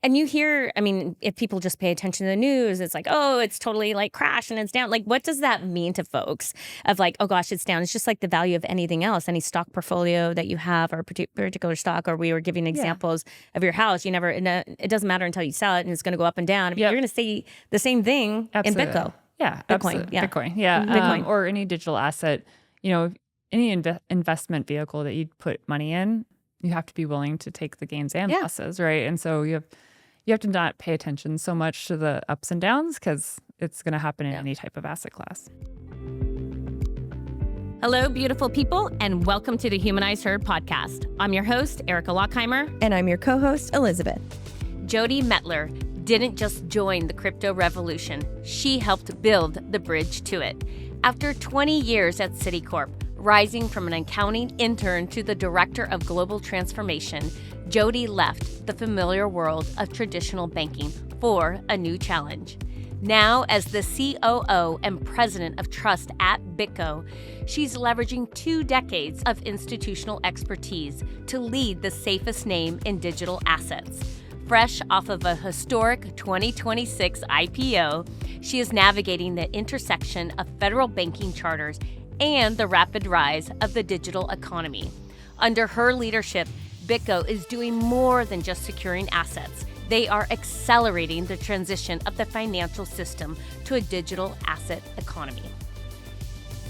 And you hear, I mean, if people just pay attention to the news, it's like, oh, it's totally like crashed and it's down. Like, what does that mean to folks of like, oh gosh, it's down? It's just like the value of anything else, any stock portfolio that you have or particular stock, or we were giving examples of your house. You never, it doesn't matter until you sell it and it's going to go up and down. I mean, you're going to see the same thing in BitGo. Yeah, Bitcoin. Absolutely. Yeah. Bitcoin. Yeah. Bitcoin. Or any digital asset, any investment vehicle that you put money in, you have to be willing to take the gains and losses, right? And so you have to not pay attention so much to the ups and downs because it's going to happen in any type of asset class. Hello, beautiful people, and welcome to the HumanizeHer podcast. I'm your host, Erica Lockheimer. And I'm your co-host, Elizabeth. Jody Mettler didn't just join the crypto revolution. She helped build the bridge to it. After 20 years at Citicorp, rising from an accounting intern to the director of global transformation, Jody left the familiar world of traditional banking for a new challenge. Now, as the COO and president of trust at BitGo, she's leveraging 2 decades of institutional expertise to lead the safest name in digital assets. Fresh off of a historic 2026 IPO, she is navigating the intersection of federal banking charters and the rapid rise of the digital economy. Under her leadership, BitGo is doing more than just securing assets. They are accelerating the transition of the financial system to a digital asset economy.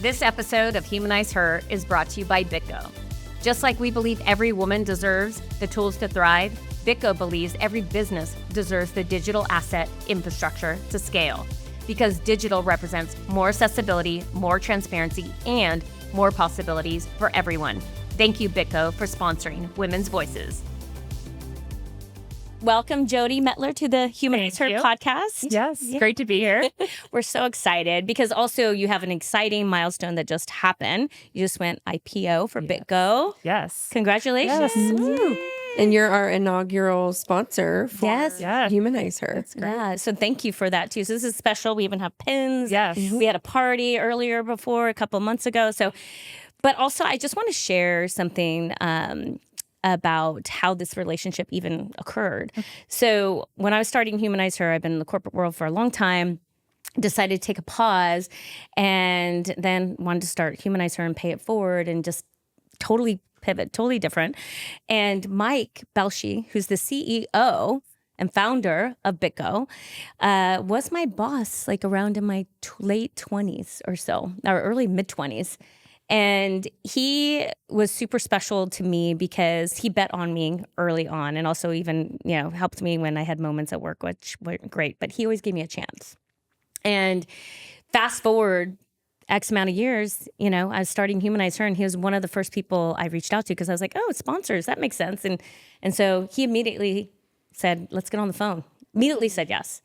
This episode of HumanizeHer is brought to you by BitGo. Just like we believe every woman deserves the tools to thrive, BitGo believes every business deserves the digital asset infrastructure to scale. Because digital represents more accessibility, more transparency, and more possibilities for everyone. Thank you, BitGo, for sponsoring Women's Voices. Welcome, Jody Mettler, to the HumanizeHer podcast. Yes, great to be here. We're so excited because also you have an exciting milestone that just happened. You just went IPO for BitGo. Yes. Congratulations. Yes. Woo. And you're our inaugural sponsor for HumanizeHer. That's great. Yeah, so thank you for that too. So this is special. We even have pins. Yes. We had a party earlier before, a couple months ago. So, but also I just want to share something about how this relationship even occurred. Okay. So when I was starting HumanizeHer, I've been in the corporate world for a long time, decided to take a pause, and then wanted to start HumanizeHer and pay it forward and just totally pivot, totally different. And Mike Belshi, who's the CEO and founder of BitGo, was my boss like around in my late 20s or so, or early mid-20s. And he was super special to me because he bet on me early on and also even, helped me when I had moments at work, which weren't great, but he always gave me a chance. And fast forward X amount of years, I was starting HumanizeHer, and he was one of the first people I reached out to because I was like, oh, sponsors, that makes sense. And so he immediately said, let's get on the phone. Immediately said yes.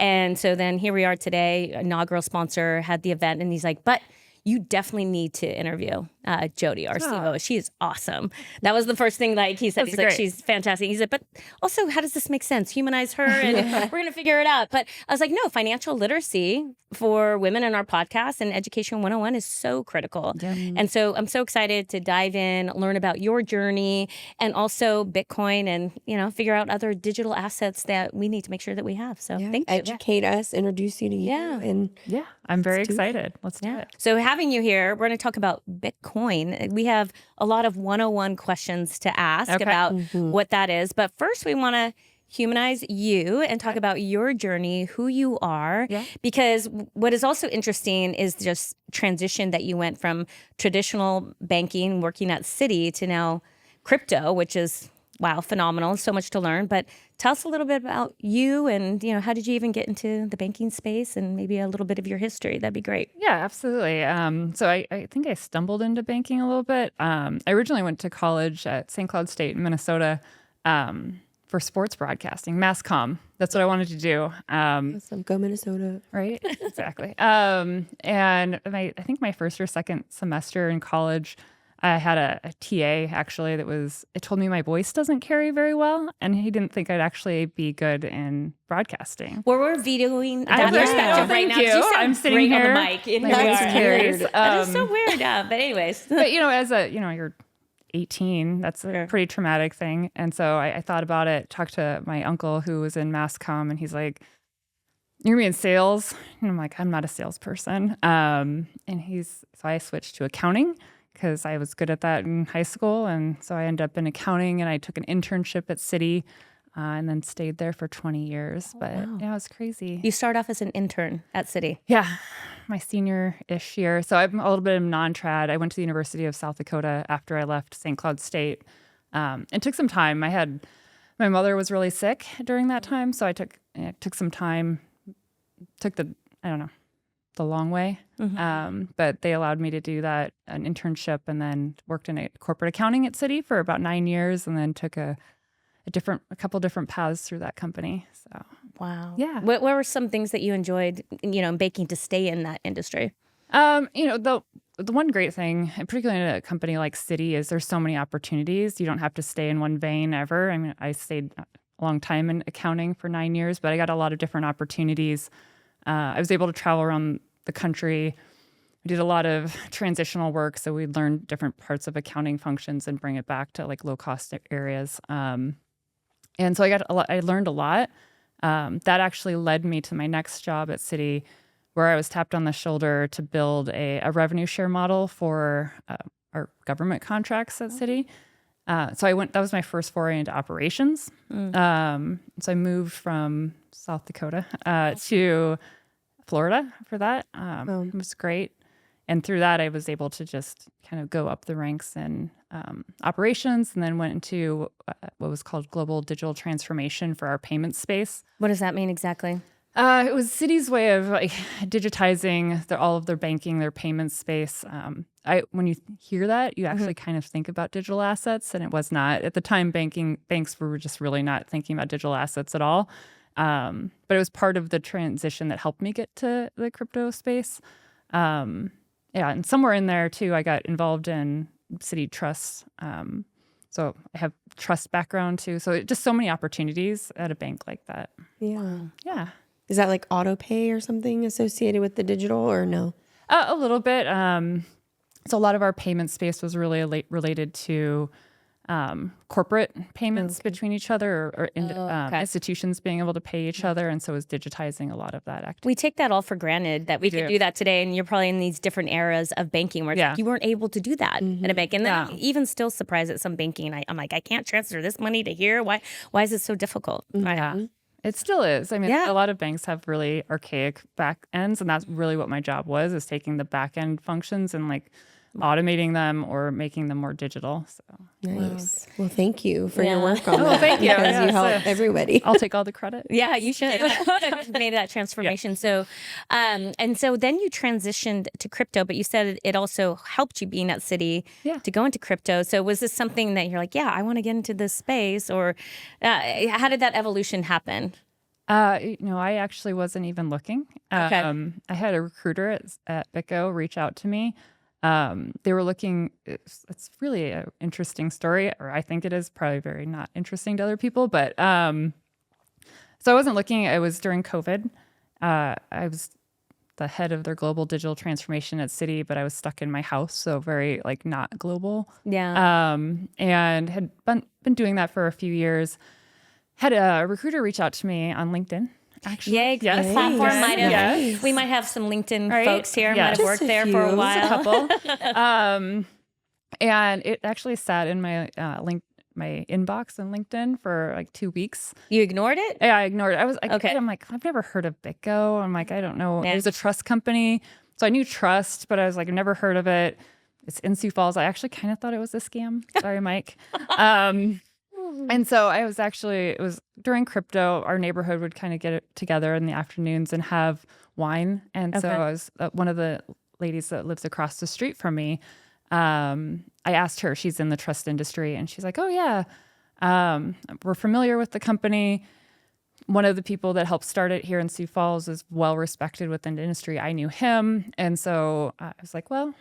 And so then here we are today, inaugural sponsor, had the event, and he's like, but you definitely need to interview Jody, our COO. She is awesome. That was the first thing he said. He's like, she's fantastic. He said, but also, how does this make sense? Humanize her, and we're going to figure it out. But I was like, no, financial literacy for women in our podcast and Education 101 is so critical. Yeah. And so I'm so excited to dive in, learn about your journey, and also Bitcoin, and, figure out other digital assets that we need to make sure that we have. So thank you. Educate us, introduce you to you. And I'm very excited. Let's do it. So having you here, we're going to talk about Bitcoin. We have a lot of 101 questions to ask about what that is. But first, we want to humanize you and talk about your journey, who you are. Yeah. Because what is also interesting is just transition that you went from traditional banking, working at Citi, to now crypto, which is, wow, phenomenal. So much to learn. But tell us a little bit about you and, how did you even get into the banking space, and maybe a little bit of your history. That'd be great. Yeah, absolutely. So I think I stumbled into banking a little bit. I originally went to college at St. Cloud State in Minnesota for sports broadcasting, mass comm. That's what I wanted to do. Awesome. Go Minnesota. Right? Exactly. And I think my first or second semester in college, I had a TA actually it told me my voice doesn't carry very well, and he didn't think I'd actually be good in broadcasting. Well, we're videoing that perspective right now. You. I'm sitting here on the mic. That is so weird. But anyways. But as you're 18. That's a pretty traumatic thing. And so I thought about it, talked to my uncle who was in mass comm, and he's like, "You're gonna be in sales?" And I'm like, "I'm not a salesperson." So I switched to accounting because I was good at that in high school. And so I ended up in accounting, and I took an internship at Citi and then stayed there for 20 years. But yeah, it was crazy. You start off as an intern at Citi. Yeah, my senior-ish year. So I'm a little bit of non-trad. I went to the University of South Dakota after I left St. Cloud State. It took some time. My mother was really sick during that time, so I took some time, took the long way. But they allowed me to do that, an internship, and then worked in corporate accounting at Citi for about 9 years, and then took a couple different paths through that company. So wow, yeah. What were some things that you enjoyed, in baking to stay in that industry? The one great thing, and particularly in a company like Citi, is there's so many opportunities. You don't have to stay in one vein ever. I mean, I stayed a long time in accounting for 9 years, but I got a lot of different opportunities. I was able to travel around the country. We did a lot of transitional work, so we learned different parts of accounting functions and bring it back to like low cost areas. And so I learned a lot. That actually led me to my next job at Citi, where I was tapped on the shoulder to build a revenue share model for our government contracts at Citi. So that was my first foray into operations. So I moved from South Dakota to Florida for that. It was great. And through that, I was able to just kind of go up the ranks in operations, and then went into what was called global digital transformation for our payment space. What does that mean exactly? It was Citi's way of digitizing all of their banking, their payment space. When you hear that, you actually kind of think about digital assets, and it was not. At the time, banks were just really not thinking about digital assets at all. But it was part of the transition that helped me get to the crypto space. And somewhere in there too, I got involved in Citi Trust. So I have trust background too. So just so many opportunities at a bank like that. Yeah. Yeah. Is that like auto pay or something associated with the digital, or no? A little bit. So a lot of our payment space was really related to corporate payments between each other, or institutions being able to pay each other. And so it was digitizing a lot of that activity. We take that all for granted that we could do that today. And you're probably in these different eras of banking where you weren't able to do that in a bank. And then I'm even still surprised at some banking. I'm like, I can't transfer this money to here. Why is it so difficult? Yeah. It still is. I mean, a lot of banks have really archaic back ends, and that's really what my job was, is taking the back end functions and like automating them or making them more digital. So nice. Well, thank you for your work on that. Thank you. Because you help everybody. I'll take all the credit. Yeah, you should have made that transformation. So, and so then you transitioned to crypto, but you said it also helped you being at Citi to go into crypto. So was this something that you're like, I want to get into this space, or how did that evolution happen? I actually wasn't even looking. I had a recruiter at BitGo reach out to me. They were looking, it's really an interesting story, or I think it is probably very not interesting to other people, but, so I wasn't looking. It was during COVID. I was the head of their global digital transformation at Citi, but I was stuck in my house. So very like not global. Yeah. And had been doing that for a few years. Had a recruiter reach out to me on LinkedIn. Actually, the platform might have. We might have some LinkedIn folks here. Might have worked there for a while. Just a couple. And it actually sat in my my inbox on LinkedIn for like 2 weeks. You ignored it? Yeah, I ignored it. I was like, I'm like, I've never heard of BitGo. I'm like, I don't know. It was a trust company, so I knew trust, but I was like, I've never heard of it. It's in Sioux Falls. I actually kind of thought it was a scam. Sorry, Mike. And so it was during crypto, our neighborhood would kind of get together in the afternoons and have wine. And so I was one of the ladies that lives across the street from me. I asked her, she's in the trust industry, and she's like, oh yeah, we're familiar with the company. One of the people that helped start it here in Sioux Falls is well respected within the industry. I knew him. And so I was like, well,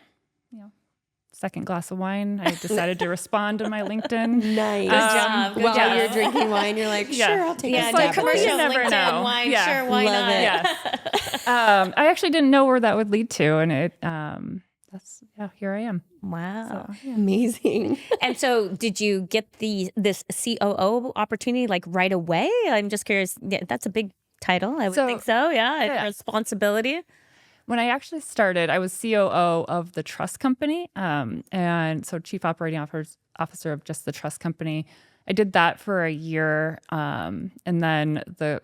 second glass of wine, I decided to respond to my LinkedIn. Nice. Good job. While you're drinking wine, you're like, sure, I'll take a like stab. commercial you never LinkedIn know. wine. Yeah. Sure, why Love not? it. Yes. I actually didn't know where that would lead to, and it yeah, here I am. Wow. So, yeah. Amazing. And so did you get this COO opportunity like right away? I'm just curious. Yeah, that's a big title. I would think so. Yeah. Yeah. Responsibility. When I actually started, I was COO of the trust company. And so chief operating officer of just the trust company. I did that for a year. And then the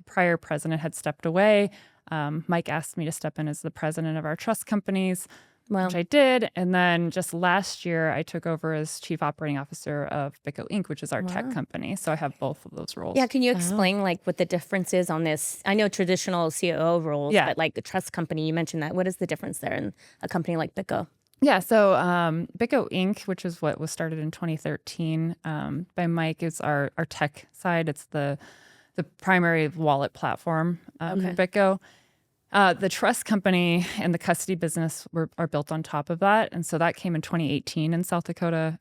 prior president had stepped away. Mike asked me to step in as the president of our trust companies, which I did. And then just last year, I took over as chief operating officer of BitGo Inc., which is our tech company. So I have both of those roles. Yeah. Can you explain like what the difference is on this? I know traditional COO roles, but like the trust company, you mentioned that. What is the difference there in a company like BitGo? Yeah, so BitGo Inc., which is what was started in 2013 by Mike, is our tech side. It's the primary wallet platform for BitGo. The trust company and the custody business are built on top of that. And so that came in 2018 in South Dakota.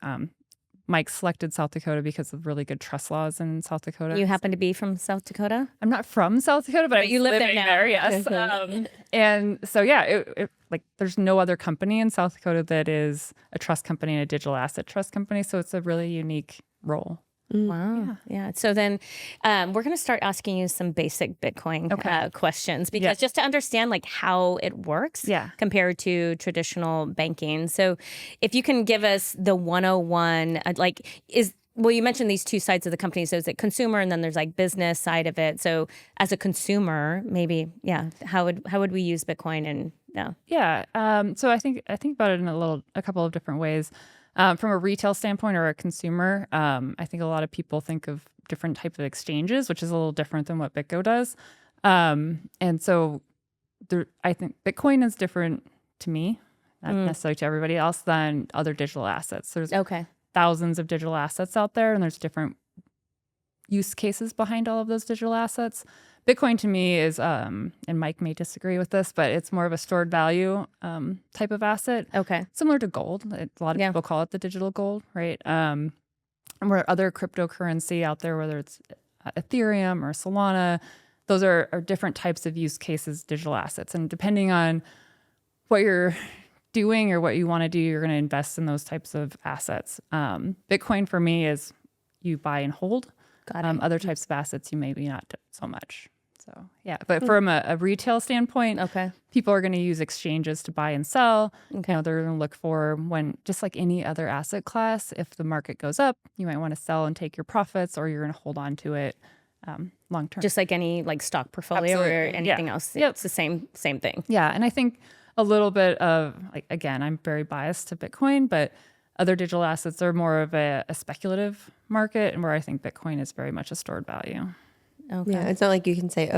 Mike selected South Dakota because of really good trust laws in South Dakota. You happen to be from South Dakota? I'm not from South Dakota, but you live there now. There, yes. And so, yeah, like there's no other company in South Dakota that is a trust company and a digital asset trust company. So it's a really unique role. Wow. Yeah. So then we're going to start asking you some basic Bitcoin questions because just to understand like how it works compared to traditional banking. So if you can give us the 101, well, you mentioned these two sides of the company. So is it consumer and then there's like business side of it. So as a consumer, maybe, how would we use Bitcoin and so I think about it in a couple of different ways. From a retail standpoint or a consumer, I think a lot of people think of different types of exchanges, which is a little different than what BitGo does. And so I think Bitcoin is different to me, not necessarily to everybody else, than other digital assets. There's thousands of digital assets out there, and there's different use cases behind all of those digital assets. Bitcoin to me is, and Mike may disagree with this, but it's more of a stored value type of asset. Okay. Similar to gold. A lot of people call it the digital gold, right? And where other cryptocurrency out there, whether it's Ethereum or Solana, those are different types of use cases, digital assets. And depending on what you're doing or what you want to do, you're going to invest in those types of assets. Bitcoin for me is you buy and hold. Other types of assets, you maybe not so much. So, but from a retail standpoint, people are going to use exchanges to buy and sell. You know, they're going to look for when, just like any other asset class, if the market goes up, you might want to sell and take your profits, or you're going to hold on to it long term. Just like any like stock portfolio or anything else. It's the same thing. Yeah, and I think a little bit of, like, again, I'm very biased to Bitcoin, but other digital assets are more of a speculative market, and where I think Bitcoin is very much a stored value. Yeah, it's not like you can say,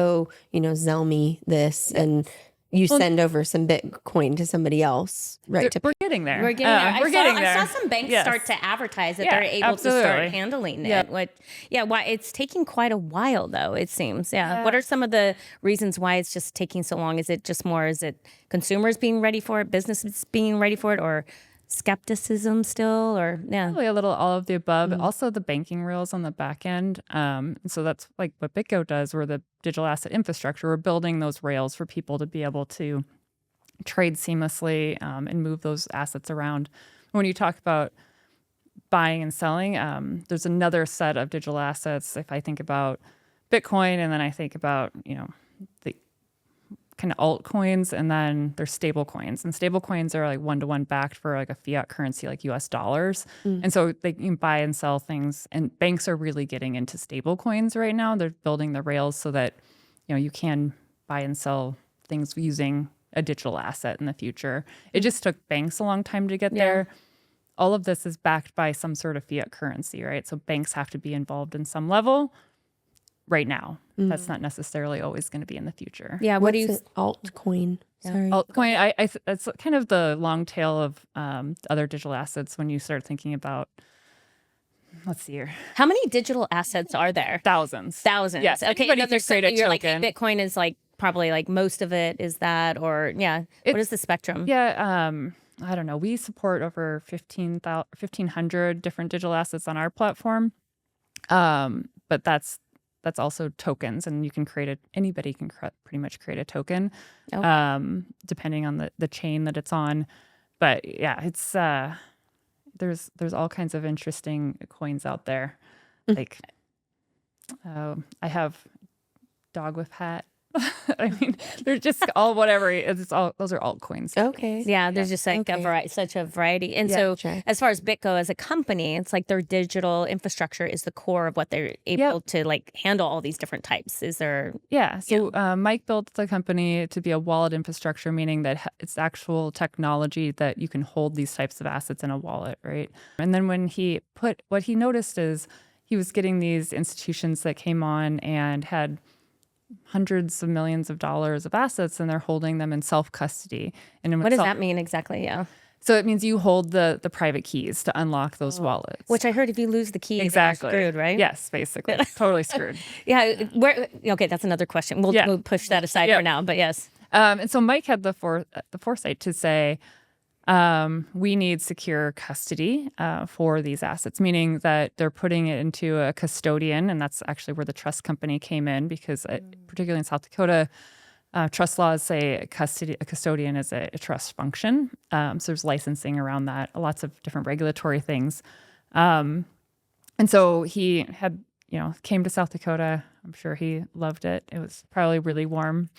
sell me this, and you send over some Bitcoin to somebody else, right? We're getting there. We're getting there. I saw some banks start to advertise that they're able to start handling it. Why it's taking quite a while, though, it seems. What are some of the reasons why it's just taking so long? Is it just more, is it consumers being ready for it, businesses being ready for it, or skepticism still, or probably a little all of the above. Also the banking rails on the back end. So that's like what BitGo does. We're the digital asset infrastructure. We're building those rails for people to be able to trade seamlessly and move those assets around. When you talk about buying and selling, there's another set of digital assets. If I think about Bitcoin, and then I think about, the kind of altcoins, and then there's stable coins, and stable coins are like one-to-one backed for like a fiat currency like US dollars. And so they can buy and sell things, and banks are really getting into stable coins right now. They're building the rails so that you can buy and sell things using a digital asset in the future. It just took banks a long time to get there. All of this is backed by some sort of fiat currency, right? So banks have to be involved in some level right now. That's not necessarily always going to be in the future. Yeah. What do you altcoin? Sorry. Altcoin. It's kind of the long tail of other digital assets when you start thinking about. Let's see here. How many digital assets are there? Thousands. Yes. Okay. Anybody can create a token. Like Bitcoin is like probably like most of it is that, or what is the spectrum? I don't know. We support over 1,500 different digital assets on our platform, but that's also tokens, and you can anybody can pretty much create a token, depending on the chain that it's on. But yeah, it's there's all kinds of interesting coins out there. Like I have dog with hat. I mean, they're just all whatever. It's all those are altcoins. Okay. Yeah, there's just like such a variety. And so as far as BitGo as a company, it's like their digital infrastructure is the core of what they're able to like handle all these different types. Is there? Yeah. So Mike built the company to be a wallet infrastructure, meaning that it's actual technology that you can hold these types of assets in a wallet, right? And then when what he noticed is he was getting these institutions that came on and had hundreds of millions of dollars of assets, and they're holding them in self-custody. And what does that mean exactly? Yeah. So it means you hold the private keys to unlock those wallets. Which I heard if you lose the keys, exactly. you're screwed, right? Yes, basically. Totally screwed. Yeah. Okay, that's another question. We'll push that aside for now, but yes. And so Mike had the foresight to say, we need secure custody for these assets, meaning that they're putting it into a custodian, and that's actually where the trust company came in because particularly in South Dakota, trust laws say a custodian is a trust function. So there's licensing around that, lots of different regulatory things. And so he had, came to South Dakota. I'm sure he loved it. It was probably really warm.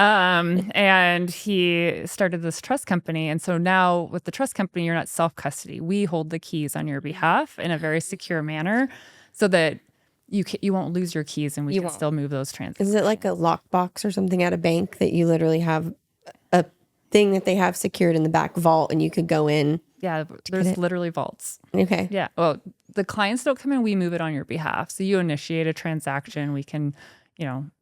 And he started this trust company. And so now with the trust company, you're not self-custody. We hold the keys on your behalf in a very secure manner so that you won't lose your keys and we can still move those transactions. Is it like a lockbox or something at a bank that you literally have a thing that they have secured in the back vault and you could go in? Yeah, there's literally vaults. Okay. Yeah. Well, the clients don't come in, we move it on your behalf. So you initiate a transaction, we can,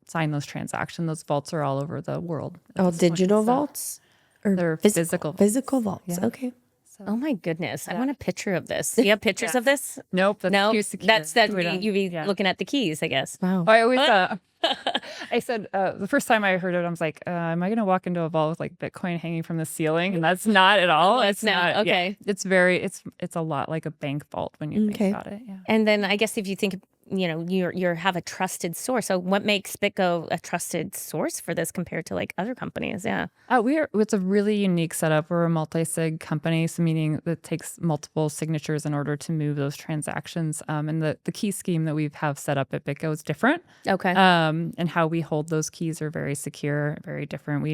sign those transactions. Those vaults are all over the world. Oh, digital vaults? Or they're physical. Physical vaults. Yeah. Okay. Oh my goodness. I want a picture of this. Do you have pictures of this? Nope. That's too secure. That's you'd be looking at the keys, I guess. Wow. I always I said the first time I heard it, I was like, am I going to walk into a vault with like Bitcoin hanging from the ceiling? And that's not at all. It's not. Okay. Yeah, it's a lot like a bank vault when you think about it. Yeah. And then I guess if you think, you have a trusted source. So what makes BitGo a trusted source for this compared to like other companies? Yeah. It's a really unique setup. We're a multisig company, so meaning that it takes multiple signatures in order to move those transactions. And the key scheme that we have set up at BitGo is different. Okay. And how we hold those keys are very secure, very different.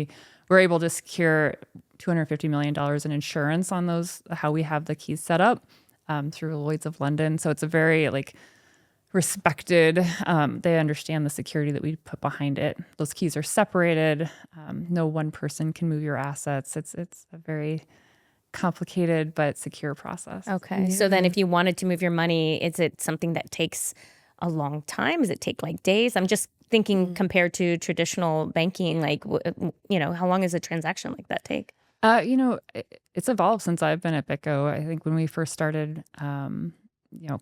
We're able to secure $250 million in insurance on those, how we have the keys set up through Lloyd's of London. So it's a very respected. They understand the security that we put behind it. Those keys are separated. No one person can move your assets. It's a very complicated but secure process. Okay. Yeah. So then if you wanted to move your money, is it something that takes a long time? Does it take like days? I'm just thinking compared to traditional banking, how long does a transaction like that take? It's evolved since I've been at BitGo. I think when we first started,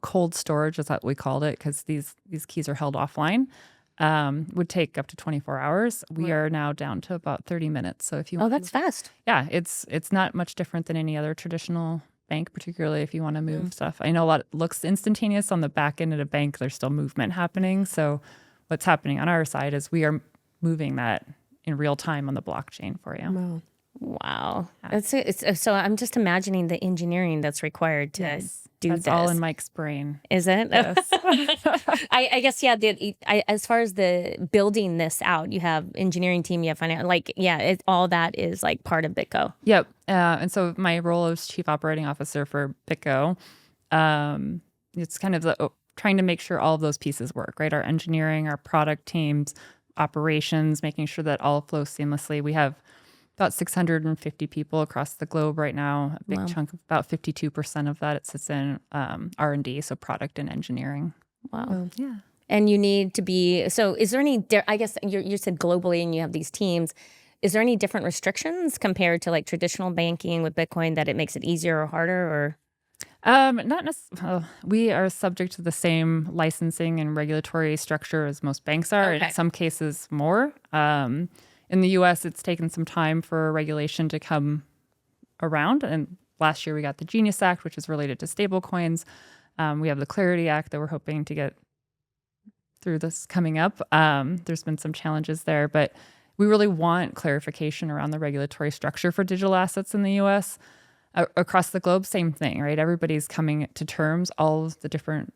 cold storage is what we called it because these keys are held offline, would take up to 24 hours. We are now down to about 30 minutes. So if you that's fast. Yeah, it's not much different than any other traditional bank, particularly if you want to move stuff. I know a lot looks instantaneous on the back end at a bank. There's still movement happening. So what's happening on our side is we are moving that in real time on the blockchain for you. Wow. So I'm just imagining the engineering that's required to do that's this. all in Mike's brain. Is it? Yes. I guess, as far as the building this out, you have engineering team, you have finance, all that is like part of BitGo. Yep. And so my role as chief operating officer for BitGo, it's kind of trying to make sure all of those pieces work, right? Our engineering, our product teams, operations, making sure that all flows seamlessly. We have about 650 people across the globe right now. A big chunk, about 52% of that, it sits in R&D, so product and engineering. Wow. Yeah. And you need to be, so is there any, I guess you said globally and you have these teams. Is there any different restrictions compared to like traditional banking with Bitcoin that it makes it easier or harder or? Not necessarily. We are subject to the same licensing and regulatory structure as most banks are, in some cases more. In the U.S., it's taken some time for regulation to come around. And last year, we got the Genius Act, which is related to stablecoins. We have the Clarity Act that we're hoping to get through this coming up. There's been some challenges there, but we really want clarification around the regulatory structure for digital assets in the U.S. Across the globe, same thing, right? Everybody's coming to terms. All of the different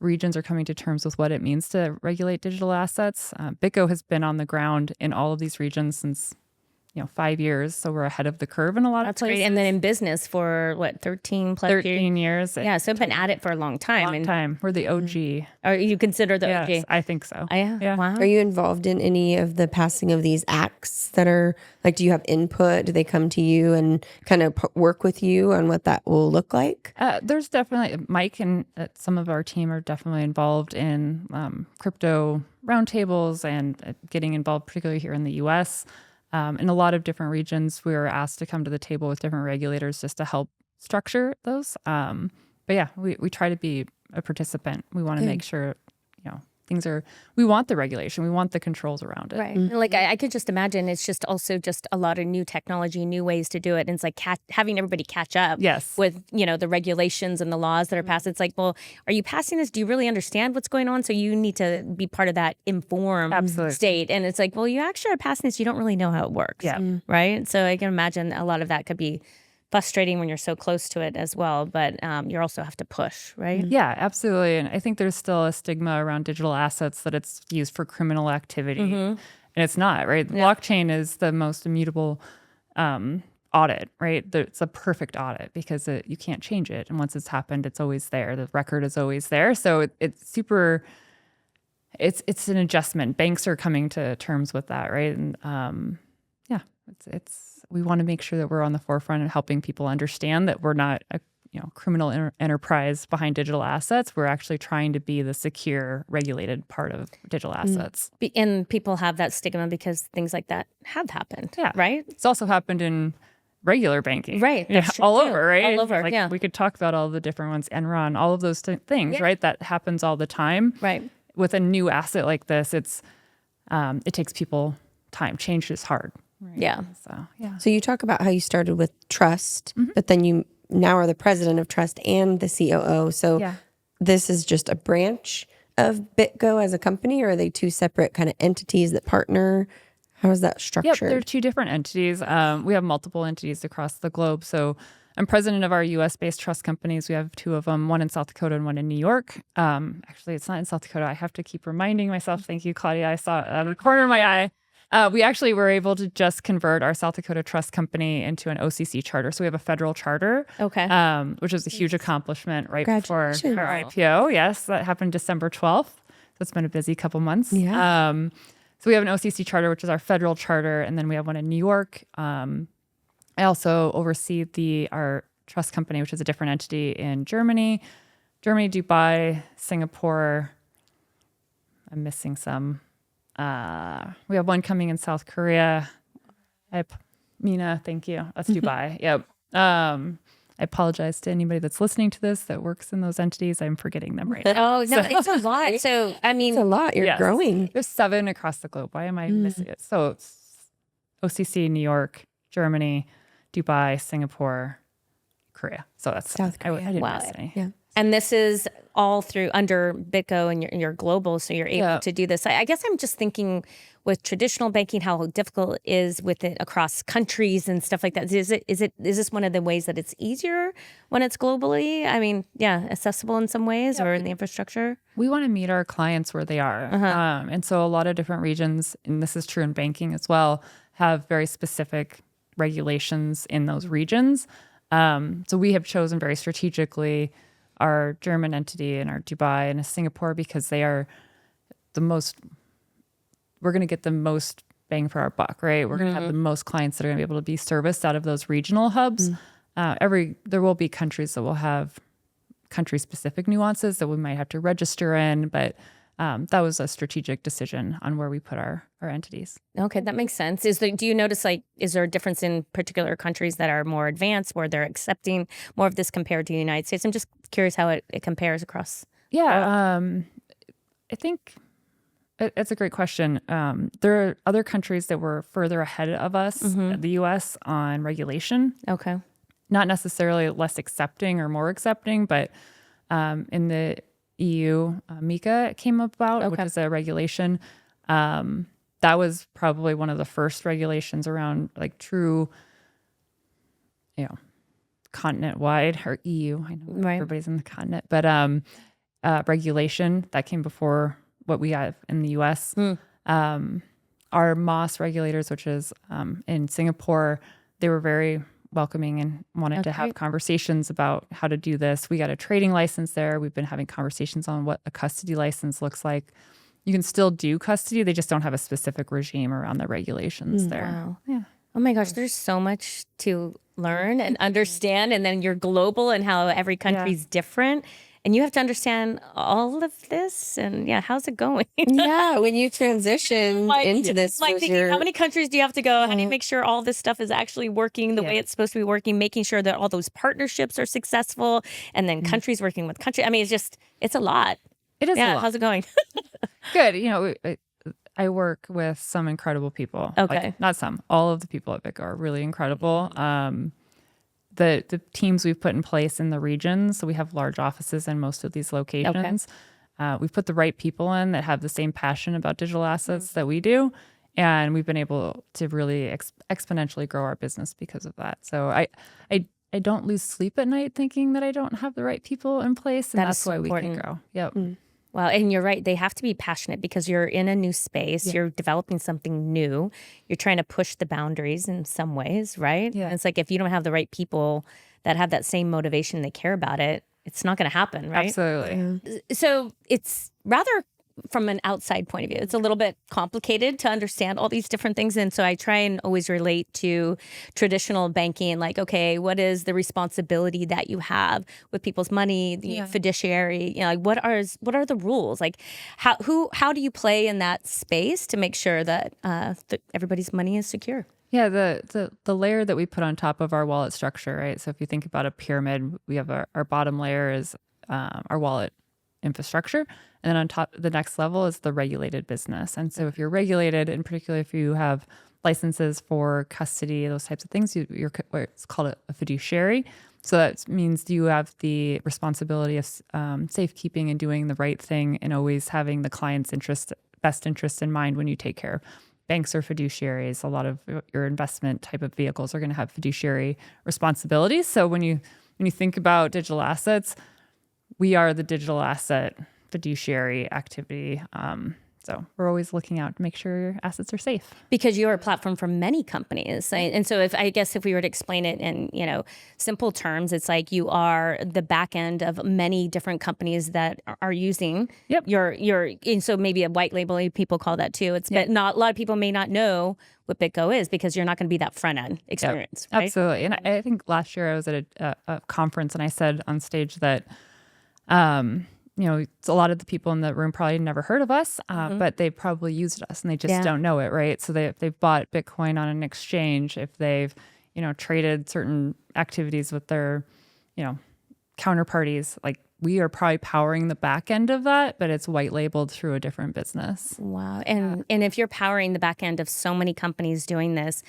regions are coming to terms with what it means to regulate digital assets. BitGo has been on the ground in all of these regions since 5 years. So we're ahead of the curve in a lot of places. Great. And then in business for 13 plus 13 years. Yeah. So I've been at it for a long time. We're the OG. Are you consider the OG? Yes, I think so. Yeah. Wow. Are you involved in any of the passing of these acts that are like, do you have input? Do they come to you and kind of work with you on what that will look like? There's definitely Mike and some of our team are definitely involved in crypto roundtables and getting involved, particularly here in the US. In a lot of different regions, we were asked to come to the table with different regulators just to help structure those. But yeah, we try to be a participant. We want to make sure, things are, we want the regulation. We want the controls around it. Right. And like I could just imagine it's just also just a lot of new technology, new ways to do it. And it's like having everybody catch up with, the regulations and the laws that are passed. It's like, well, are you passing this? Do you really understand what's going on? So you need to be part of that informed state. And it's like, well, you actually are passing this. You don't really know how it works. Yeah. Right. So I can imagine a lot of that could be frustrating when you're so close to it as well, but you also have to push, right? Yeah, absolutely. And I think there's still a stigma around digital assets that it's used for criminal activity, and it's not, right? The blockchain is the most immutable audit, right? It's a perfect audit because you can't change it, and once it's happened, it's always there. The record is always there, so it's super. It's an adjustment. Banks are coming to terms with that, right? And we want to make sure that we're on the forefront of helping people understand that we're not a criminal enterprise behind digital assets. We're actually trying to be the secure, regulated part of digital assets. And people have that stigma because things like that have happened, right? It's also happened in regular banking. Right. All over, right? All over, We could talk about all the different ones, Enron, all of those things, right? That happens all the time. Right. With a new asset like this, it takes people time. Change is hard. Right. Yeah. So you talk about how you started with trust, but then you now are the president of trust and the COO. So this is just a branch of BitGo as a company, or are they two separate kind of entities that partner? How is that structured? Yep, they're two different entities. We have multiple entities across the globe. So I'm president of our US-based trust companies. We have two of them, one in South Dakota and one in New York. Actually, it's not in South Dakota. I have to keep reminding myself. Thank you, Claudia. I saw it out of the corner of my eye. We actually were able to just convert our South Dakota Trust Company into an OCC charter. So we have a federal charter, which is a huge accomplishment right before our IPO. Yes, that happened December 12th. So it's been a busy couple months. Yeah. So we have an OCC charter, which is our federal charter, and then we have one in New York. I also oversee our trust company, which is a different entity in Germany, Dubai, Singapore. I'm missing some. We have one coming in South Korea. Mina, thank you. That's Dubai. Yep. I apologize to anybody that's listening to this that works in those entities. I'm forgetting them right now. Oh, no, it's a lot. So, I mean, It's a lot. You're growing. There's 7 across the globe. Why am I missing it? So it's OCC, New York, Germany, Dubai, Singapore, Korea. So that's South Korea. I didn't miss any. Yeah. and this is all through under BitGo and you're global, so you're able to do this. I guess I'm just thinking with traditional banking, how difficult it is with it across countries and stuff like that. Is this one of the ways that it's easier when it's globally? I mean, accessible in some ways or in the infrastructure? We want to meet our clients where they are. And so a lot of different regions, and this is true in banking as well, have very specific regulations in those regions. So we have chosen very strategically our German entity and our Dubai and Singapore because they are we're going to get the most bang for our buck, right? We're going to have the most clients that are going to be able to be serviced out of those regional hubs. There will be countries that will have country-specific nuances that we might have to register in, but that was a strategic decision on where we put our entities. Okay, that makes sense. Do you notice, is there a difference in particular countries that are more advanced where they're accepting more of this compared to the United States? I'm just curious how it compares across. Yeah, I think it's a great question. There are other countries that were further ahead of us, the U.S., on regulation. Okay. Not necessarily less accepting or more accepting, but in the EU, MiCA came about, which is a regulation. That was probably one of the first regulations around true, continent-wide, or EU, I know Right. everybody's in the continent, but regulation that came before what we have in the US. Our MOS regulators, which is in Singapore, they were very welcoming and wanted to have conversations about how to do this. We got a trading license there. We've been having conversations on what a custody license looks like. You can still do custody. They just don't have a specific regime around the regulations there. Wow. Yeah. Oh my gosh, there's so much to learn and understand. And then you're global and how every country's different. And you have to understand all of this. And how's it going? Yeah, when you transition into this, Like thinking, how many countries do you have to go? How do you make sure all this stuff is actually working the way it's supposed to be working? Making sure that all those partnerships are successful, and then countries working with countries. I mean, it's a lot. It is a lot. How's it going? Good. I work with some incredible people. Okay. Like, not some, all of the people at BitGo are really incredible. The teams we've put in place in the regions, so we have large offices in most of these locations. We've put the right people in that have the same passion about digital assets that we do. And we've been able to really exponentially grow our business because of that. So I don't lose sleep at night thinking that I don't have the right people in place. And that's why we can grow. Yep. Well, and you're right. They have to be passionate because you're in a new space. You're developing something new. You're trying to push the boundaries in some ways, right? Yeah. And it's like if you don't have the right people that have that same motivation, they care about it, it's not going to happen, right? Absolutely. So it's rather from an outside point of view, it's a little bit complicated to understand all these different things. And so I try and always relate to traditional banking, like, okay, what is the responsibility that you have with people's money, the fiduciary, like what are the rules? Like how do you play in that space to make sure that everybody's money is secure? Yeah, the layer that we put on top of our wallet structure, right? So if you think about a pyramid, we have our bottom layer is our wallet infrastructure. And then on top, the next level is the regulated business. And so if you're regulated, in particular, if you have licenses for custody, those types of things, you're it's called a fiduciary. So that means you have the responsibility of safekeeping and doing the right thing and always having the client's best interest in mind when you take care of. Banks are fiduciaries. A lot of your investment type of vehicles are going to have fiduciary responsibilities. So when you think about digital assets, we are the digital asset fiduciary activity. So we're always looking out to make sure your assets are safe. Because you're a platform for many companies. And so if we were to explain it in, simple terms, it's like you are the back end of many different companies that are using your and so maybe a white label, people call that too. But not a lot of people may not know what BitGo is because you're not going to be that front end experience. Right? Absolutely. And I think last year I was at a conference and I said on stage that a lot of the people in the room probably never heard of us, but they've probably used us and they just don't know it, right? So if they've bought Bitcoin on an exchange, if they've, traded certain activities with their, counterparties, like we are probably powering the back end of that, but it's white labeled through a different business. Wow. And if you're powering the back end of so many companies doing this,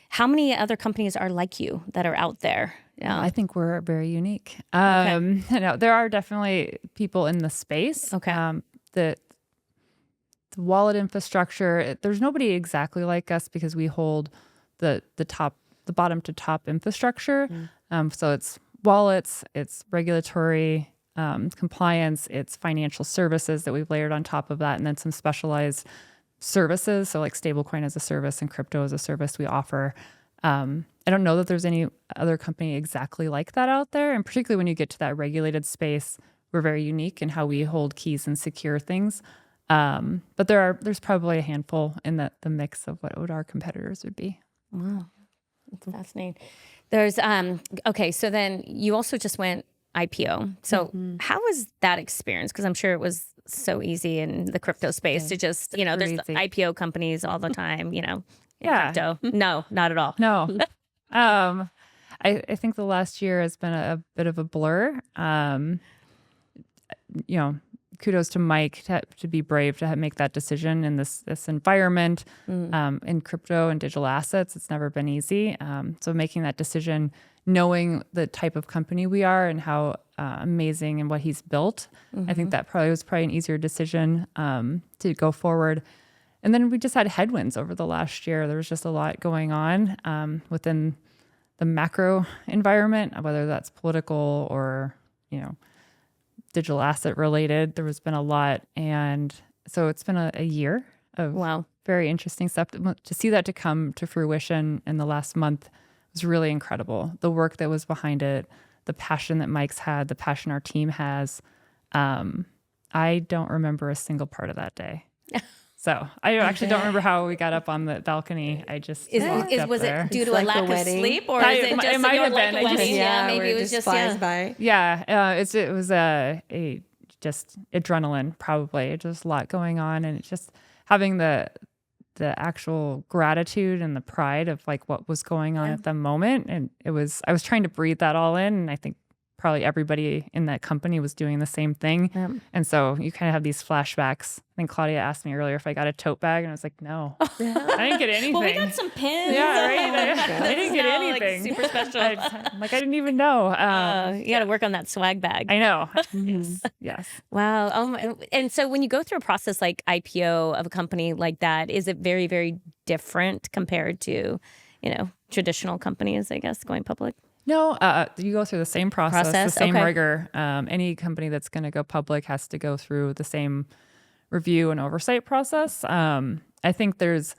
how many other companies are like you that are out there? Yeah. I think we're very unique. There are definitely people in the space. Okay. The wallet infrastructure, there's nobody exactly like us because we hold the bottom to top infrastructure. So it's wallets, it's regulatory compliance, it's financial services that we've layered on top of that, and then some specialized services. So like stablecoin as a service and crypto as a service we offer. I don't know that there's any other company exactly like that out there. And particularly when you get to that regulated space, we're very unique in how we hold keys and secure things. But there's probably a handful in the mix of what our competitors would be. Wow. That's fascinating. There's, okay, so then you also just went IPO. So how was that experience? Because I'm sure it was so easy in the crypto space to just, there's the IPO companies all the time, crypto. No, not at all. No. I think the last year has been a bit of a blur. Kudos to Mike to be brave to make that decision in this environment in crypto and digital assets. It's never been easy. So making that decision, knowing the type of company we are and how amazing and what he's built, I think that was an easier decision to go forward. And then we just had headwinds over the last year. There was just a lot going on within the macro environment, whether that's political or, digital asset related. There has been a lot. And so it's been a year of very interesting stuff. To see that to come to fruition in the last month was really incredible. The work that was behind it, the passion that Mike's had, the passion our team has. I don't remember a single part of that day. So I actually don't remember how we got up on the balcony. I just was it due to a lack of sleep, or is it just might have been. a wedding? Maybe it was just flies by. Yeah, it was just adrenaline, probably. Just a lot going on, and it's just having the actual gratitude and the pride of like what was going on at the moment. And I was trying to breathe that all in, and I think probably everybody in that company was doing the same thing. Yep. And so you kind of have these flashbacks. I think Claudia asked me earlier if I got a tote bag, and I was like, no, I didn't get anything. Well, we got some pins. Yeah, right. I didn't get anything. Like, super special. I didn't even know. You got to work on that swag bag. I know. Yes. Wow. And so when you go through a process like IPO of a company like that, is it very, very different compared to, traditional companies, I guess, going public? No, you go through the same process? The same rigor. Any company that's going to go public has to go through the same review and oversight process. I think there's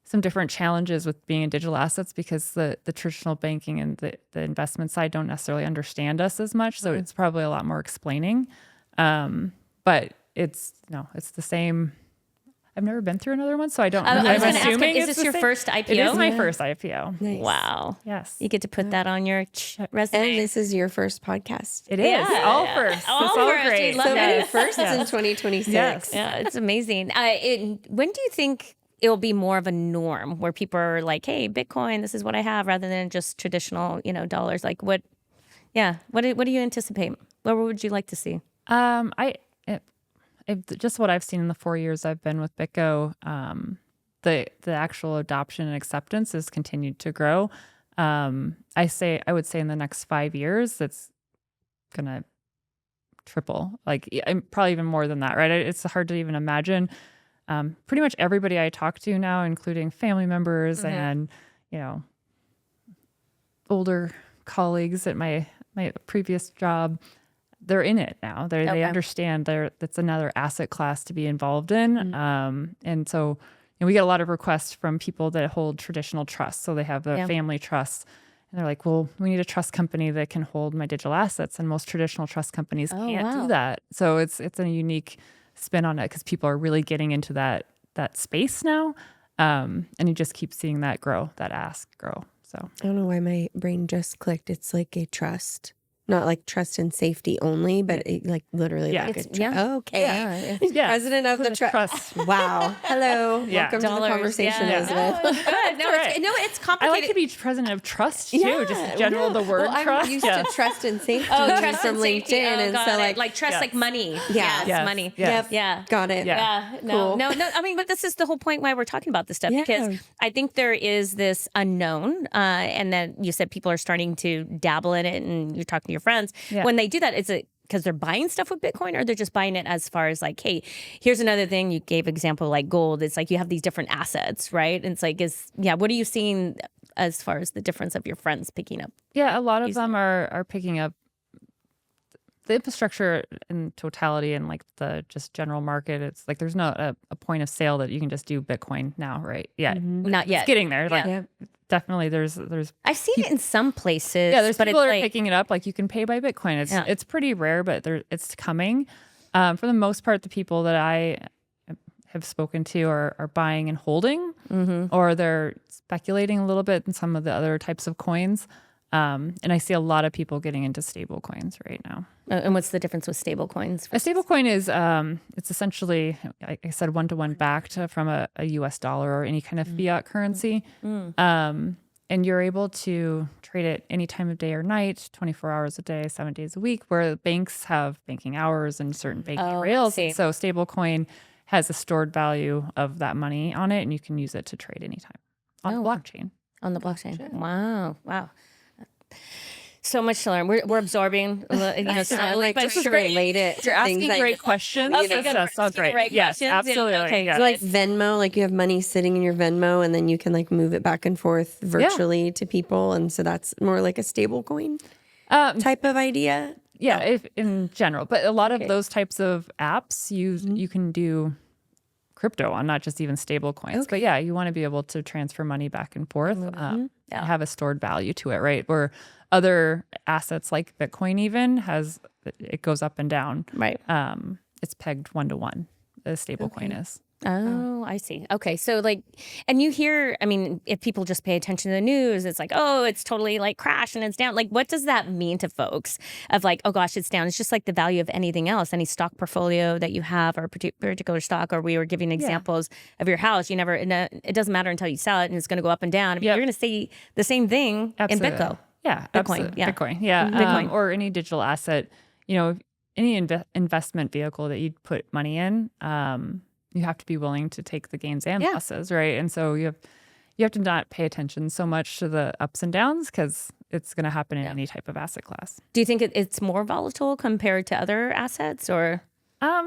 some different challenges with being in digital assets because the traditional banking and the investment side don't necessarily understand us as much. So it's probably a lot more explaining. But it's the same. I've never been through another one, so I don't know. I'm assuming is this your first IPO? It is my first IPO. Nice. Wow. Yes. You get to put that on your resume. And this is your first podcast. It is. All first. All it's all first. great. We love So many it. firsts in 2026. Yes. Yeah, it's amazing. When do you think it'll be more of a norm where people are like, hey, Bitcoin, this is what I have, rather than just traditional, dollars? Like what do you anticipate? What would you like to see? Just what I've seen in the 4 years I've been with BitGo, the actual adoption and acceptance has continued to grow. I would say in the next 5 years, it's gonna triple, like probably even more than that, right? It's hard to even imagine. Pretty much everybody I talk to now, including family members and older colleagues at my previous job, they're in it now. They understand that's another asset class to be involved in. And so we get a lot of requests from people that hold traditional trusts. So they have the family trusts. And they're like, well, we need a trust company that can hold my digital assets. And most traditional trust companies can't do that. So it's a unique spin on it because people are really getting into that space now. And you just keep seeing that grow, that ask grow. So I don't know why my brain just clicked. It's like a trust. Not like trust and safety only, but like literally like a trust. Okay. Yeah. President of the trust. Wow. Hello. Welcome to the conversation, Elizabeth. Oh, good. It's complicated. I like to be president of trust too. Just general the word trust. I'm used to trust and safety trust from and LinkedIn, safety. and so like trust like money. Yes, money. Yes. Yep. Got it. Yeah. No. I mean, but this is the whole point why we're talking about this stuff because I think there is this unknown, and then you said people are starting to dabble in it, and you're talking to your friends. When they do that, is it because they're buying stuff with Bitcoin, or they're just buying it as far as like, hey, here's another thing. You gave example like gold. It's like you have these different assets, right? And it's like, what are you seeing as far as the difference of your friends picking up? Yeah, a lot of them are picking up the infrastructure in totality and like the just general market. It's like there's not a point of sale that you can just do Bitcoin now, right? Yeah, not yet. It's getting there. Like definitely, there's. I've seen it in some places. Yeah, there's but people it's that are picking it up. Like you can pay by Bitcoin. It's pretty rare, but it's coming. For the most part, the people that I have spoken to are buying and holding, or they're speculating a little bit in some of the other types of coins. And I see a lot of people getting into stable coins right now. And what's the difference with stable coins? A stable coin is it's essentially, like I said, one-to-one backed from a US dollar or any kind of fiat currency. And you're able to trade it any time of day or night, 24 hours a day, 7 days a week, where banks have banking hours and certain banking rails. And so stable coin has a stored value of that money on it, and you can use it to trade anytime on the blockchain. On the blockchain. Wow. So much to learn. We're absorbing, slowly, but just relate it. You're asking great questions. Okay, good. That's so great. Right Yes, questions. absolutely. Okay, Yeah. So like Venmo, like you have money sitting in your Venmo and then you can like move it back and forth virtually to people. And so that's more like a stable coin type of idea. Yeah, if in general. But a lot of those types of apps, you can do crypto on, not just even stable coins. But yeah, you want to be able to transfer money back and forth, have a stored value to it, right? Where other assets like Bitcoin even it goes up and down. Right. It's pegged 1-to-1. The stable coin is. Oh, I see. Okay. So and you hear, I mean, if people just pay attention to the news, it's like, oh, it's totally like crashed and it's down. Like, what does that mean to folks of like, oh gosh, it's down. It's just like the value of anything else, any stock portfolio that you have or particular stock, or we were giving examples of your house. You never, it doesn't matter until you sell it and it's going to go up and down. I mean, you're going to see the same thing in BitGo. Yeah. Bitcoin. Absolutely. Yeah. Bitcoin. Yeah. Bitcoin. Or any digital asset, any investment vehicle that you put money in, you have to be willing to take the gains and losses, right? And so you have to not pay attention so much to the ups and downs because it's going to happen in any type of asset class. Do you think it's more volatile compared to other assets, or?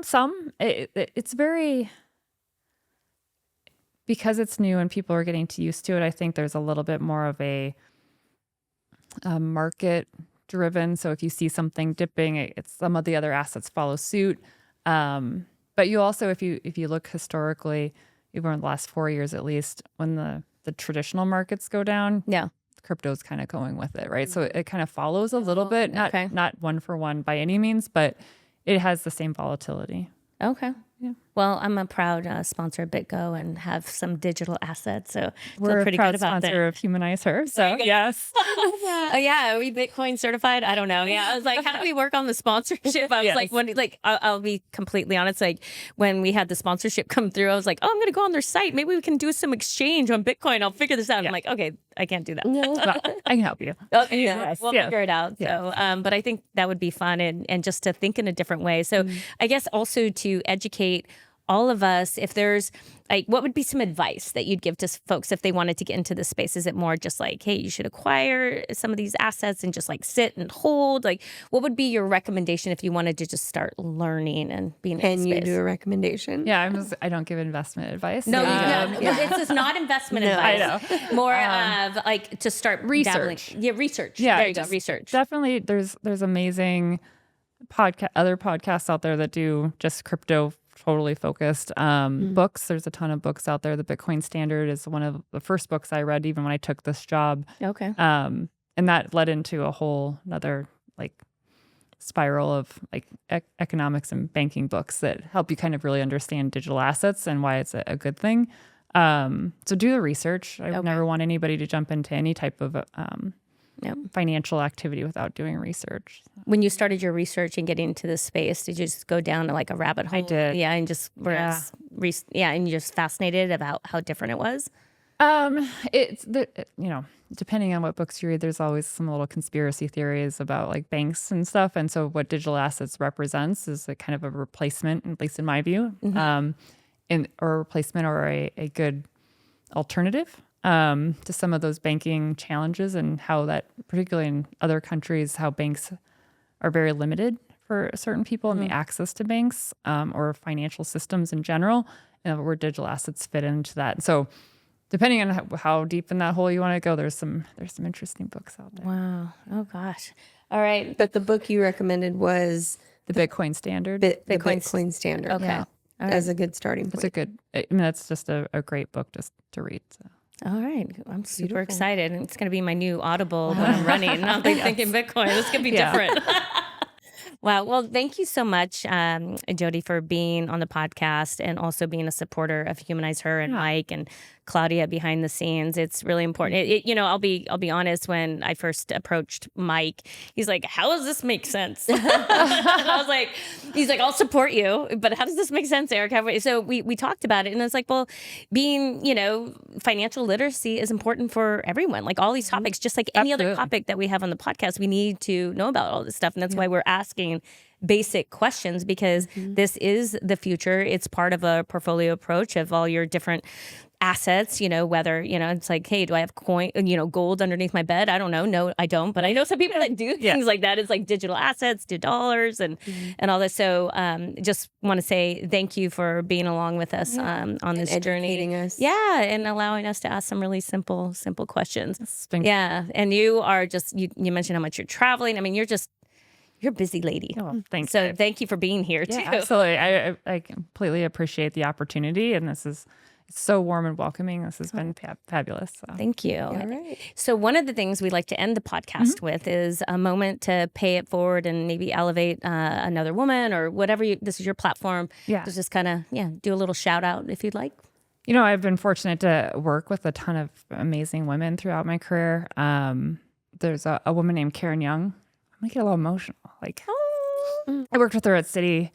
Some. It's very, because it's new and people are getting used to it. I think there's a little bit more of a market driven. So if you see something dipping, it's some of the other assets follow suit. But you also, if you look historically, even in the last 4 years at least, when the traditional markets go down, crypto's kind of going with it, right? So it kind of follows a little bit, not one for one by any means, but it has the same volatility. Okay. Yeah. Well, I'm a proud sponsor of BitGo and have some digital assets, so we're pretty a proud good about sponsor that. of HumanizeHer. So yes. Oh yeah, are we Bitcoin certified? I don't know. Yeah, I was like, how do we work on the sponsorship? I was like, I'll be completely honest. Like when we had the sponsorship come through, I was like, oh, I'm gonna go on their site. Maybe we can do some exchange on Bitcoin. I'll figure this out. I'm like, okay, I can't do that. Well, I can help you. Okay, we'll figure it out. So, but I think that would be fun and just to think in a different way. So I guess also to educate all of us, if there's like, what would be some advice that you'd give to folks if they wanted to get into this space? Is it more just like, hey, you should acquire some of these assets and just like sit and hold? Like, what would be your recommendation if you wanted to just start learning and being in this space? Can you do a recommendation? Yeah, I don't give investment advice. No, this is not investment advice. I know. More of like to start research. Dabbling. Yeah, research. Yeah, there you go. Research. Definitely, there's amazing other podcasts out there that do just crypto totally focused. Books, there's a ton of books out there. The Bitcoin Standard is one of the first books I read even when I took this job. Okay. And that led into a whole another like spiral of like economics and banking books that help you kind of really understand digital assets and why it's a good thing. So do the research. I would never want anybody to jump into any type of financial activity without doing research. When you started your research and getting into this space, did you just go down to like a rabbit hole? I did. Yeah, and just and you're just fascinated about how different it was? It's depending on what books you read, there's always some little conspiracy theories about like banks and stuff. And so what digital assets represents is a kind of a replacement, at least in my view, or a replacement or a good alternative to some of those banking challenges, and how that, particularly in other countries, how banks are very limited for certain people in the access to banks or financial systems in general, and where digital assets fit into that. So depending on how deep in that hole you want to go, there's some interesting books out there. Wow. Oh gosh. All right. But the book you recommended was The Bitcoin Standard. the Bitcoin Standard. Okay. Yeah. All right. As a good starting point. That's just a great book just to read. So. All right. I'm super excited. And it's going to be my new Audible when I'm running. I'll be thinking Bitcoin. It's going to be different. Wow. Well, thank you so much, Jody, for being on the podcast and also being a supporter of HumanizeHer and Mike and Claudia behind the scenes. It's really important. I'll be honest. When I first approached Mike, he's like, "How does this make sense?" I was like, "He's like, I'll support you, but how does this make sense, Eric?" So we talked about it, and it's like, well, being financial literacy is important for everyone. Like all these topics, just like any other topic that we have on the podcast, we need to know about all this stuff, and that's why we're asking basic questions, because this is the future. It's part of a portfolio approach of all your different assets, whether, it's like, hey, do I have gold underneath my bed? I don't know. No, I don't. But I know some people that do things like that. It's like digital assets to dollars and all this. So just want to say thank you for being along with us on this journey. Educating us. Yeah. And allowing us to ask some really simple questions. Yeah. And you are just, you mentioned how much you're traveling. I mean, you're a busy lady. Oh, thanks. So thank you for being here too. Absolutely. I completely appreciate the opportunity, and it's so warm and welcoming. This has been fabulous. So. Thank you. All right. So one of the things we like to end the podcast with is a moment to pay it forward and maybe elevate another woman or whatever. This is your platform. Yeah. Just kind of, do a little shout out if you'd like. I've been fortunate to work with a ton of amazing women throughout my career. There's a woman named Karen Young. I'm going to get a little emotional. I worked with her at Citi.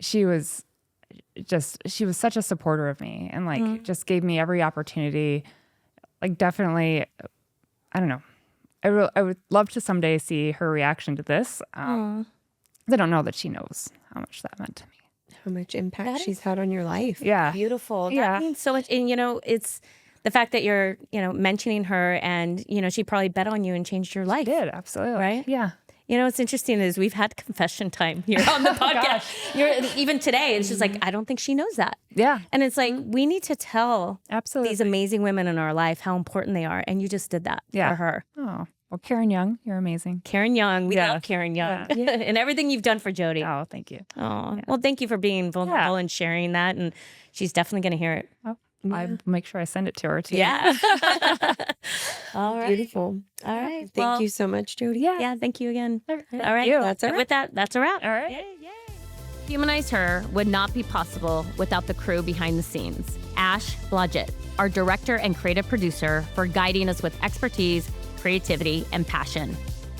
She was such a supporter of me and just gave me every opportunity. Definitely, I don't know. I would love to someday see her reaction to this. I don't know that she knows how much that meant to me. How much impact she's had on your life. Yeah. Beautiful. That means so much. And, it's the fact that you're, mentioning her and, she probably bet on you and changed your life. She did. Absolutely. Right? Yeah. What's interesting is we've had confession time here on the podcast. Even today, it's just like, I don't think she knows that. Yeah. And it's like, we need to tell Absolutely these amazing women in our life how important they are. And you just did that for her. Oh, well, Karen Young, you're amazing. Karen Young. We love Karen Young. Yeah. And everything you've done for Jody. Oh, thank you. Oh, well, thank you for being vulnerable and sharing that. And she's definitely going to hear it. Oh, I'll make sure I send it to her too. Yeah. All right. Beautiful. All right. Thank you so much, Jody. Yeah. Thank you again. All right. you. That's a wrap. With that, that's a wrap. All right. Yay. Humanize Her would not be possible without the crew behind the scenes. Ash Blodgett, our director and creative producer, for guiding us with expertise, creativity, and passion.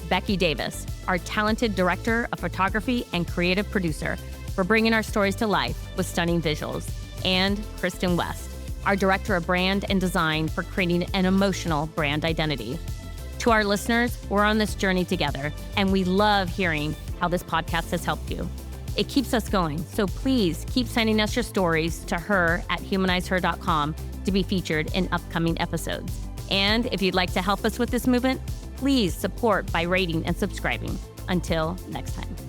Becky Davis, our talented director of photography and creative producer, for bringing our stories to life with stunning visuals. And Kristen West, our director of brand and design, for creating an emotional brand identity. To our listeners, we're on this journey together, and we love hearing how this podcast has helped you. It keeps us going, so please keep sending us your stories to her at humanizeher.com to be featured in upcoming episodes. And if you'd like to help us with this movement, please support by rating and subscribing. Until next time.